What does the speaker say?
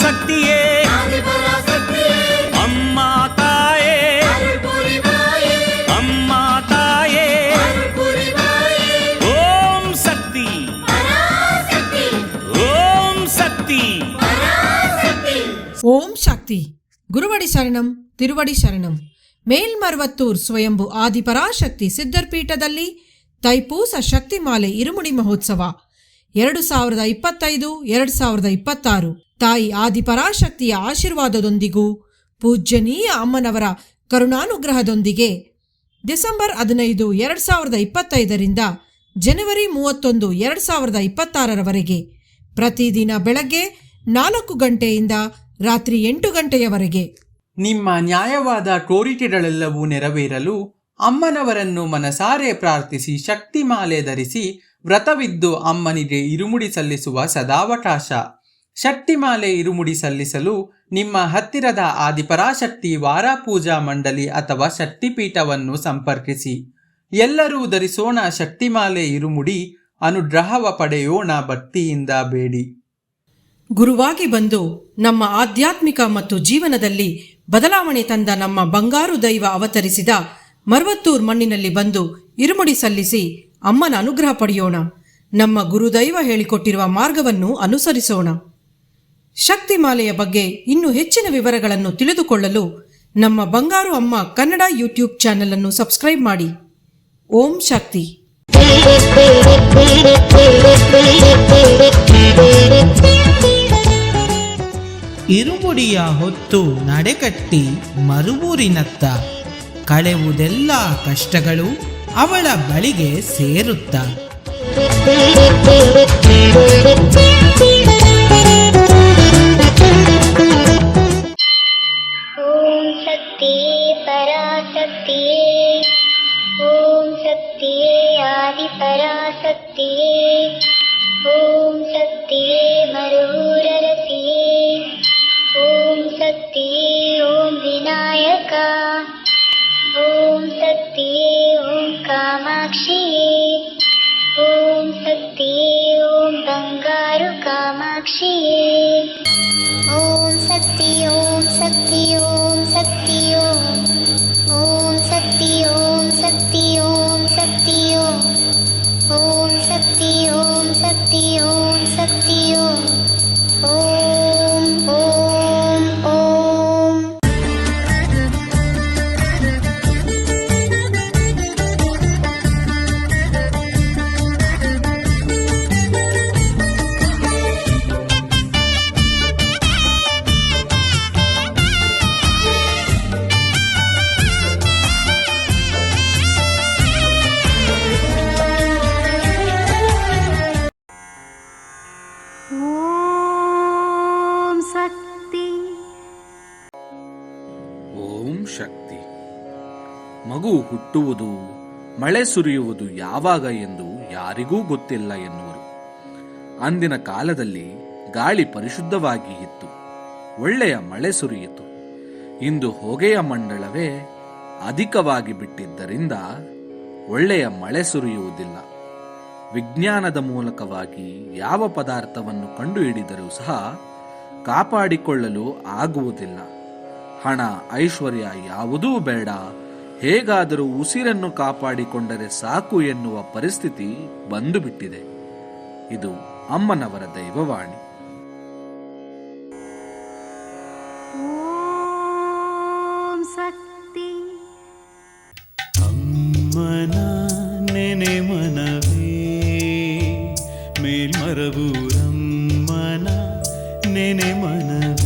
ಶಕ್ತಿಯೇ ಅಮ್ಮ ತಾಯೇ, ಅಮ್ಮ ತಾಯೇ, ಓಂ ಶಕ್ತಿ, ಓಂ ಶಕ್ತಿ. ಓಂ ಶಕ್ತಿ. ಗುರುವಡಿ ಶರಣಂ, ತಿರುವಡಿ ಶರಣಂ. ಮೇಲ್ಮರ್ವತ್ತೂರ್ ಸ್ವಯಂಭು ಆದಿಪರಾಶಕ್ತಿ ಸಿದ್ಧರ್ಪೀಠದಲ್ಲಿ ತೈಪೂಸ ಶಕ್ತಿಮಾಲೆ ಇರುಮುಡಿ ಮಹೋತ್ಸವ 2025-2026 ತಾಯಿ ಆದಿಪರಾಶಕ್ತಿಯ ಆಶೀರ್ವಾದದೊಂದಿಗೂ ಪೂಜ್ಯನೀಯ ಅಮ್ಮನವರ ಕರುಣಾನುಗ್ರಹದೊಂದಿಗೆ ಡಿಸೆಂಬರ್ 15, 2025 ಜನವರಿ 31, 2026 ಪ್ರತಿದಿನ ಬೆಳಗ್ಗೆ 4 ಗಂಟೆಯಿಂದ ರಾತ್ರಿ 8 ಗಂಟೆಯವರೆಗೆ. ನಿಮ್ಮ ನ್ಯಾಯವಾದ ಕೋರಿಕೆಗಳೆಲ್ಲವೂ ನೆರವೇರಲು ಅಮ್ಮನವರನ್ನು ಮನಸಾರೆ ಪ್ರಾರ್ಥಿಸಿ ಶಕ್ತಿಮಾಲೆ ಧರಿಸಿ ವ್ರತವಿದ್ದು ಅಮ್ಮನಿಗೆ ಇರುಮುಡಿ ಸಲ್ಲಿಸುವ ಸದಾವಕಾಶ. ಶಕ್ತಿಮಾಲೆ ಇರುಮುಡಿ ಸಲ್ಲಿಸಲು ನಿಮ್ಮ ಹತ್ತಿರದ ಆದಿಪರಾಶಕ್ತಿ ವಾರಾಪೂಜಾ ಮಂಡಳಿ ಅಥವಾ ಶಕ್ತಿಪೀಠವನ್ನು ಸಂಪರ್ಕಿಸಿ. ಎಲ್ಲರೂ ಧರಿಸೋಣ ಶಕ್ತಿಮಾಲೆ ಇರುಮುಡಿ, ಅನುಗ್ರಹವ ಪಡೆಯೋಣ ಭಕ್ತಿಯಿಂದ ಬೇಡಿ. ಗುರುವಾಗಿ ಬಂದು ನಮ್ಮ ಆಧ್ಯಾತ್ಮಿಕ ಮತ್ತು ಜೀವನದಲ್ಲಿ ಬದಲಾವಣೆ ತಂದ ನಮ್ಮ ಬಂಗಾರು ದೈವ ಅವತರಿಸಿದ ಮರ್ವತ್ತೂರ್ ಮಣ್ಣಿನಲ್ಲಿ ಬಂದು ಇರುಮುಡಿ ಸಲ್ಲಿಸಿ ಅಮ್ಮನ ಅನುಗ್ರಹ ಪಡೆಯೋಣ. ನಮ್ಮ ಗುರುದೈವ ಹೇಳಿಕೊಟ್ಟಿರುವ ಮಾರ್ಗವನ್ನು ಅನುಸರಿಸೋಣ. ಶಕ್ತಿಮಾಲೆಯ ಬಗ್ಗೆ ಇನ್ನೂ ಹೆಚ್ಚಿನ ವಿವರಗಳನ್ನು ತಿಳಿದುಕೊಳ್ಳಲು ನಮ್ಮ ಬಂಗಾರು ಅಮ್ಮ ಕನ್ನಡ ಯೂಟ್ಯೂಬ್ ಚಾನೆಲ್ ಅನ್ನು ಸಬ್ಸ್ಕ್ರೈಬ್ ಮಾಡಿ. ಓಂ ಶಕ್ತಿ. ಇರುಮುಡಿಯ ಹೊತ್ತು ನಡೆಕಟ್ಟಿ ಮರುವೂರಿನತ್ತ ಕಳೆವುದೆಲ್ಲ ಕಷ್ಟಗಳು ಅವಳ ಬಳಿಗೆ ಸೇರುತ್ತ. ಓಂ ಶಕ್ತಿಯೇ ಪರಾಶಕ್ತಿಯೇ, ಓಂ ಶಕ್ತಿಯೇ ಆದಿಪರಾಶಕ್ತಿಯೇ, ಓಂ ಶಕ್ತಿಯೇ ಮರುರರಸಿಯೇ, ಓಂ ಶಕ್ತಿಯೇ ಓಂ ವಿನಾಯಕ, ಓಂ ಶಕ್ತಿಯೇ ಓಂ ಕಾಮಾಕ್ಷಿಯೇ, ಓಂ ಶಕ್ತಿಯೇ ಓಂ ಬಂಗಾರು ಕಾಮಾಕ್ಷಿಯೇ. ಓಂ ಶಕ್ತಿ ಓಂ ಶಕ್ತಿ ಓಂ ಶಕ್ತಿ ಓಂ, ಓಂ ಶಕ್ತಿ ಓಂ ಶಕ್ತಿ ಓಂ ಶಕ್ತಿ ಓಂ, ಓಂ ಶಕ್ತಿ ಓಂ ಶಕ್ತಿ ಓಂ ಶಕ್ತಿ ಓಂ, ಓಂ ಓಂ ಓಂ. ಓಂ ಶಕ್ತಿ. ಮಗು ಹುಟ್ಟುವುದು, ಮಳೆ ಸುರಿಯುವುದು ಯಾವಾಗ ಎಂದು ಯಾರಿಗೂ ಗೊತ್ತಿಲ್ಲ ಎನ್ನುವರು. ಅಂದಿನ ಕಾಲದಲ್ಲಿ ಗಾಳಿ ಪರಿಶುದ್ಧವಾಗಿ ಇತ್ತು, ಒಳ್ಳೆಯ ಮಳೆ ಸುರಿಯಿತು. ಇಂದು ಹೊಗೆಯ ಮಂಡಳವೇ ಅಧಿಕವಾಗಿ ಬಿಟ್ಟಿದ್ದರಿಂದ ಒಳ್ಳೆಯ ಮಳೆ ಸುರಿಯುವುದಿಲ್ಲ. ವಿಜ್ಞಾನದ ಮೂಲಕವಾಗಿ ಯಾವ ಪದಾರ್ಥವನ್ನು ಕಂಡುಹಿಡಿದರೂ ಸಹ ಕಾಪಾಡಿಕೊಳ್ಳಲು ಆಗುವುದಿಲ್ಲ. ಹಣ ಐಶ್ವರ್ಯ ಯಾವುದೂ ಬೇಡ, ಹೇಗಾದರೂ ಉಸಿರನ್ನು ಕಾಪಾಡಿಕೊಂಡರೆ ಸಾಕು ಎನ್ನುವ ಪರಿಸ್ಥಿತಿ ಬಂದು ಬಿಟ್ಟಿದೆ. ಇದು ಅಮ್ಮನವರ ದೈವವಾಣಿ. ಓಂ ಶಕ್ತಿ. ಅಮ್ಮನ ನೆನೆ ಮನವೇ ಮೇಲ್ಮರವೂರಮ್ಮನ ನೆನೆ ಮನವೇ.